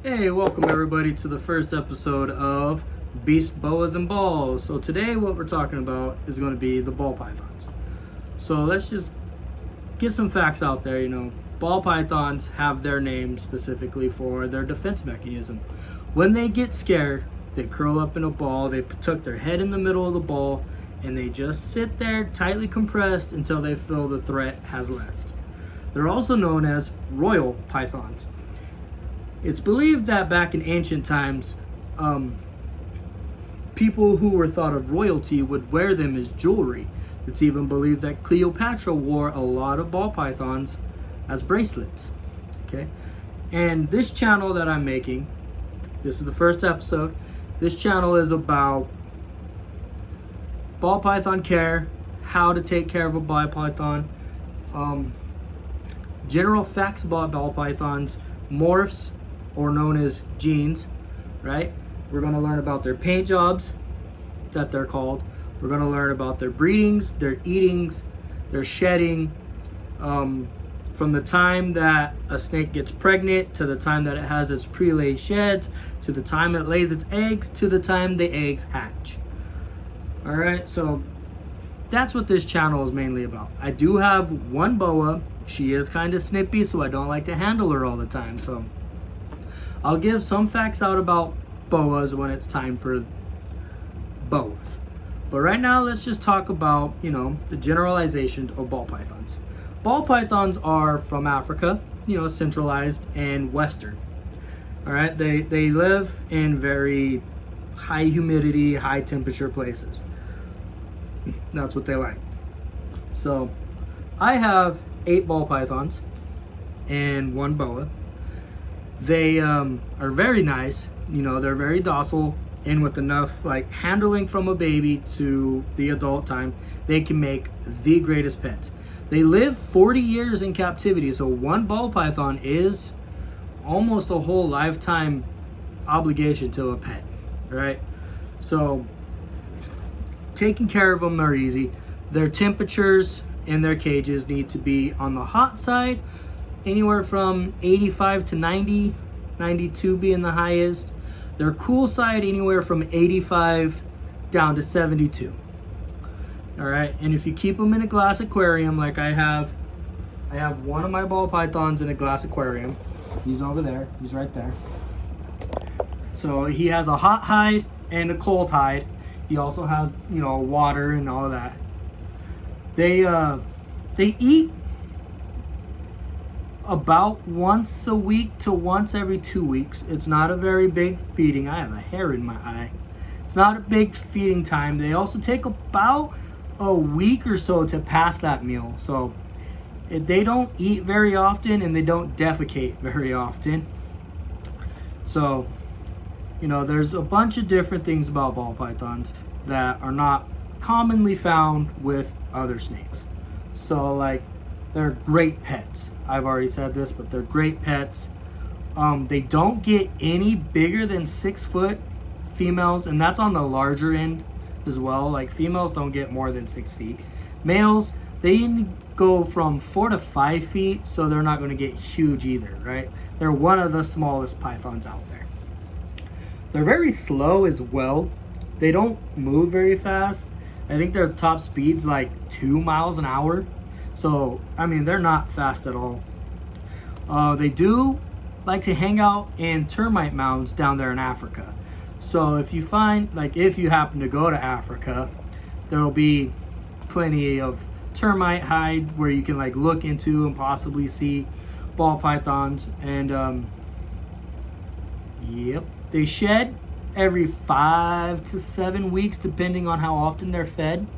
Hey, welcome everybody to the first episode of Beast Boas and Balls. So today what we're talking about is going to be the ball pythons. So let's just get some facts out there. Ball pythons have their name specifically for their defense mechanism. When they get scared, they curl up in a ball, they tuck their head in the middle of the ball, and they just sit there tightly compressed until they feel the threat has left. They're also known as royal pythons. It's believed that back in ancient times, people who were thought of royalty would wear them as jewelry. It's even believed that Cleopatra wore a lot of ball pythons as bracelets. Okay, and this channel that I'm making, this is the first episode. This channel is about ball python care, how to take care of a ball python, general facts about ball pythons, morphs, or known as genes, right? We're going to learn about their paint jobs, that they're called. We're going to learn about their breedings, their eatings, their shedding, from the time that a snake gets pregnant to the time that it has its pre-laid sheds, to the time it lays its eggs, to the time the eggs hatch. All right, so that's what this channel is mainly about. I do have one boa. She is kind of snippy, so I don't like to handle her all the time. So I'll give some facts out about boas when it's time for boas. But right now, let's just talk about, the generalization of ball pythons. Ball pythons are from Africa, centralized and western. All right, they live in very high humidity, high temperature places. That's what they like. So I have 8 ball pythons and 1 boa. They are very nice, they're very docile, and with enough handling from a baby to the adult time, they can make the greatest pets. They live 40 years in captivity, so one ball python is almost a whole lifetime obligation to a pet, right? So taking care of them are easy. Their temperatures in their cages need to be on the hot side, anywhere from 85 to 90, 92 being the highest. Their cool side anywhere from 85 down to 72. All right, and if you keep them in a glass aquarium, like I have one of my ball pythons in a glass aquarium. He's over there, he's right there. So he has a hot hide and a cold hide. He also has, water and all of that. They eat about once a week to once every 2 weeks. It's not a very big feeding. I have a hair in my eye. It's not a big feeding time. They also take about a week or so to pass that meal. So they don't eat very often and they don't defecate very often. So, there's a bunch of different things about ball pythons that are not commonly found with other snakes. So they're great pets. I've already said this, but they're great pets. They don't get any bigger than 6 foot, females, and that's on the larger end as well. Females don't get more than 6 feet. Males, they go from 4 to 5 feet, so they're not going to get huge either, right? They're one of the smallest pythons out there. They're very slow as well. They don't move very fast. I think their top speed's 2 miles an hour. So, they're not fast at all. They do like to hang out in termite mounds down there in Africa. So if you find, if you happen to go to Africa, there'll be plenty of termite hide where you can look into and possibly see ball pythons. And yep, they shed every 5 to 7 weeks depending on how often they're fed.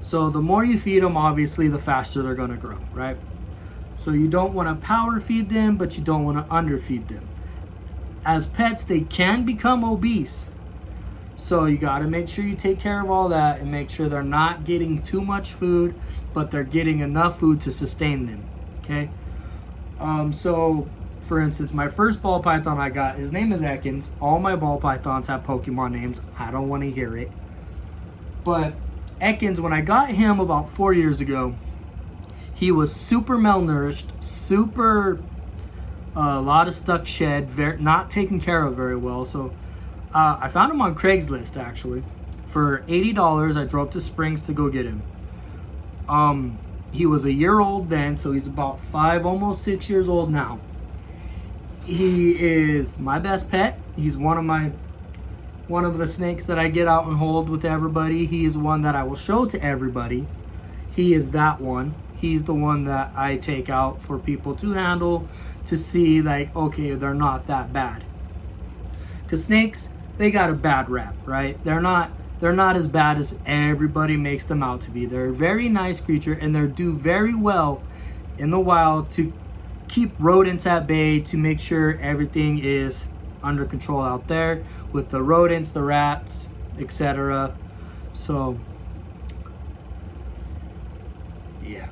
So the more you feed them, obviously, the faster they're going to grow, right? So you don't want to power feed them, but you don't want to underfeed them. As pets, they can become obese. So you got to make sure you take care of all that and make sure they're not getting too much food, but they're getting enough food to sustain them, okay? So, for instance, my first ball python I got, his name is Ekans. All my ball pythons have Pokemon names. I don't want to hear it. But Ekans, when I got him about 4 years ago, he was super malnourished, super A lot of stuck shed, not taken care of very well. So I found him on Craigslist actually. For $80, I drove to Springs to go get him. He was a year old then, so he's about 5, almost 6 years old now. He is my best pet. He's one of the snakes that I get out and hold with everybody. He is one that I will show to everybody. He is that one. He's the one that I take out for people to handle, to see like, okay, they're not that bad. Because snakes, they got a bad rap, right? They're not as bad as everybody makes them out to be. They're a very nice creature, and they do very well in the wild to keep rodents at bay, to make sure everything is under control out there with the rodents, the rats, etc. So yeah,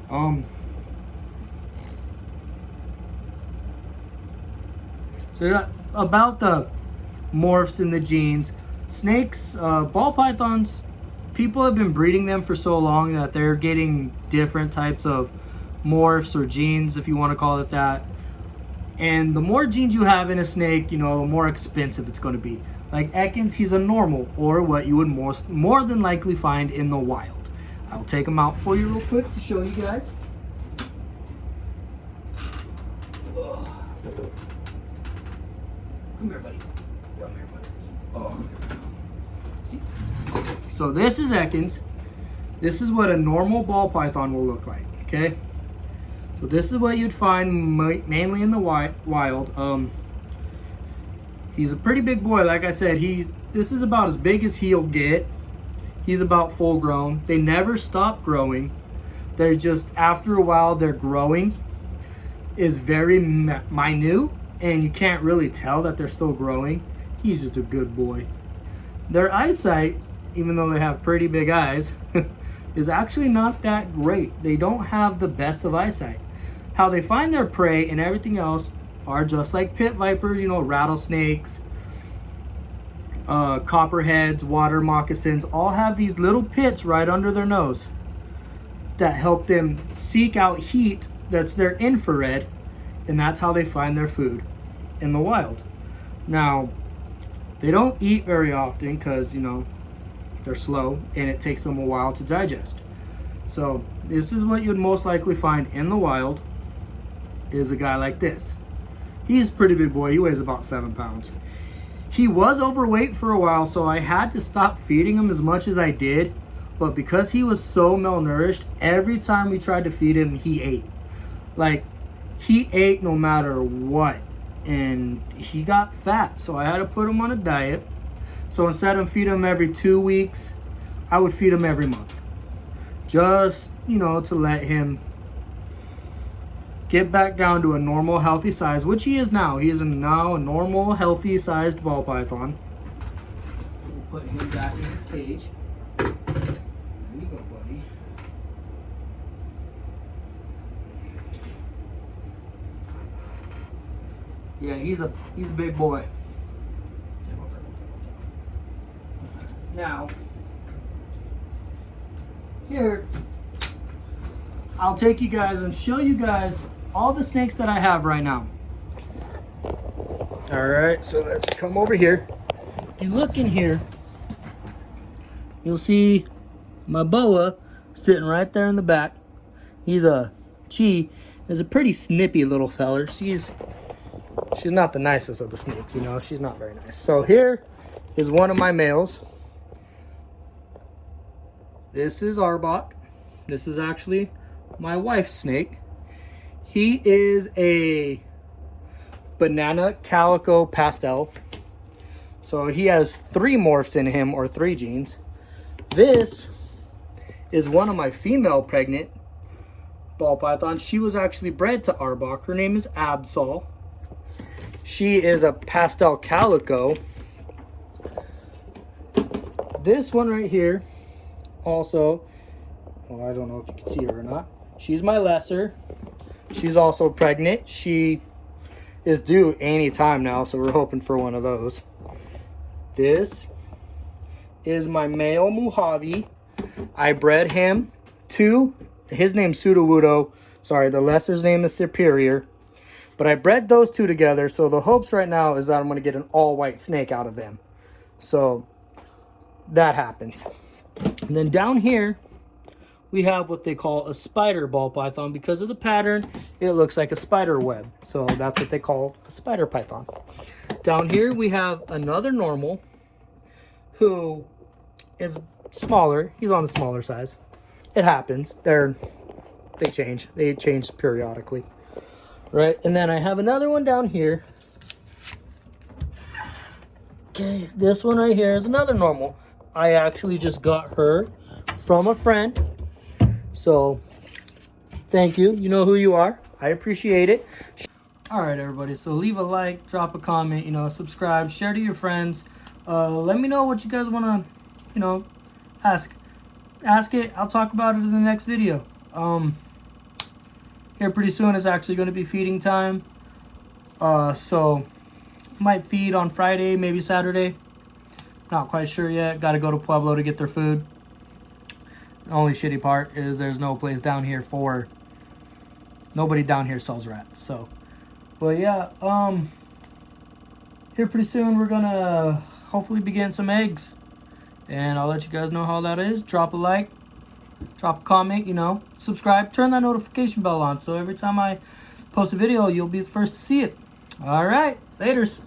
so about the morphs and the genes. Snakes, ball pythons, people have been breeding them for so long that they're getting different types of morphs or genes, if you want to call it that. And the more genes you have in a snake, you know, the more expensive it's going to be. Like Ekans, he's a normal, or what you would more than likely find in the wild. I'll take him out for you real quick to show you guys. Come here, buddy. Come here, buddy. Oh, see? So this is Ekans. This is what a normal ball python will look like, okay? So this is what you'd find mainly in the wild. He's a pretty big boy. Like I said, this is about as big as he'll get. He's about full grown. They never stop growing. They're just, after a while, their growing is very minute, and you can't really tell that they're still growing. He's just a good boy. Their eyesight, even though they have pretty big eyes, is actually not that great. They don't have the best of eyesight. How they find their prey and everything else are just like pit vipers, you know, rattlesnakes, copperheads, water moccasins, all have these little pits right under their nose that help them seek out heat. That's their infrared, and that's how they find their food in the wild. Now, they don't eat very often because, you know, they're slow and it takes them a while to digest. So this is what you'd most likely find in the wild, is a guy like this. He's a pretty big boy. He weighs about 7 pounds. He was overweight for a while, so I had to stop feeding him as much as I did. But because he was so malnourished, every time we tried to feed him, he ate. Like, he ate no matter what. And he got fat, so I had to put him on a diet. So instead of feeding him every 2 weeks, I would feed him every month. Just, you know, to let him get back down to a normal, healthy size, which he is now. He is now a normal, healthy sized ball python. We'll put him back in his cage. There you go, buddy. Yeah, he's a big boy. Now, here, I'll take you guys and show you guys all the snakes that I have right now. All right, so let's come over here. If you look in here, you'll see my boa sitting right there in the back. She's a pretty snippy little feller. She's not the nicest of the snakes, you know. She's not very nice. So here is one of my males. This is Arbok. This is actually my wife's snake. He is a banana calico pastel. So he has 3 morphs in him, or 3 genes. This is one of my female pregnant ball pythons. She was actually bred to Arbok. Her name is Absol. She is a pastel calico. This one right here also, well, I don't know if you can see her or not. She's my lesser. She's also pregnant. She is due any time now, so we're hoping for one of those. This is my male Mojave. I bred him to, his name's Sudowoodo. Sorry, the lesser's name is Superior. But I bred those two together, so the hopes right now is that I'm going to get an all-white snake out of them. So that happens. And then down here, we have what they call a spider ball python. Because of the pattern, it looks like a spider web. So that's what they call a spider python. Down here, we have another normal who is smaller. He's on the smaller size. It happens. They change. They change periodically. Right? And then I have another one down here. Okay, this one right here is another normal. I actually just got her from a friend. So, thank you. You know who you are. I appreciate it. All right, everybody. So, leave a like, drop a comment, subscribe, share to your friends. Let me know what you guys want to, ask. Ask it. I'll talk about it in the next video. Here pretty soon is actually going to be feeding time. So, might feed on Friday, maybe Saturday. Not quite sure yet. Got to go to Pueblo to get their food. The only shitty part is there's no place down here nobody down here sells rats. So, but yeah, here pretty soon we're gonna hopefully be getting some eggs, and I'll let you guys know how that is. Drop a like, drop a comment, subscribe, turn that notification bell on, so every time I post a video, you'll be the first to see it. All right, laters.